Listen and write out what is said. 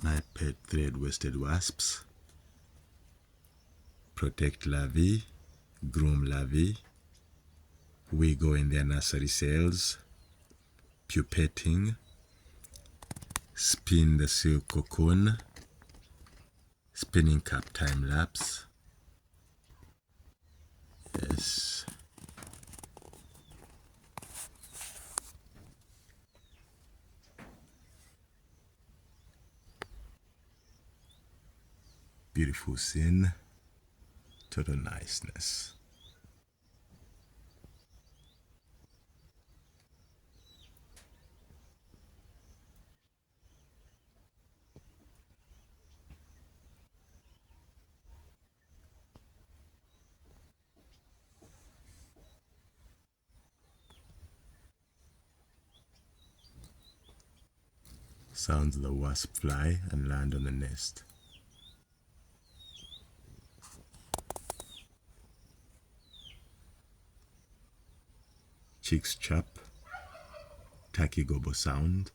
My pet thread-waisted wasps. Protect larvae, groom larvae, wiggle in their nursery cells, pupetting, spin the silk cocoon, spinning cap time lapse. Yes. Beautiful scene, total niceness. Sounds of the wasp fly and land on the nest. Chicks chirp, tacky gobo sound.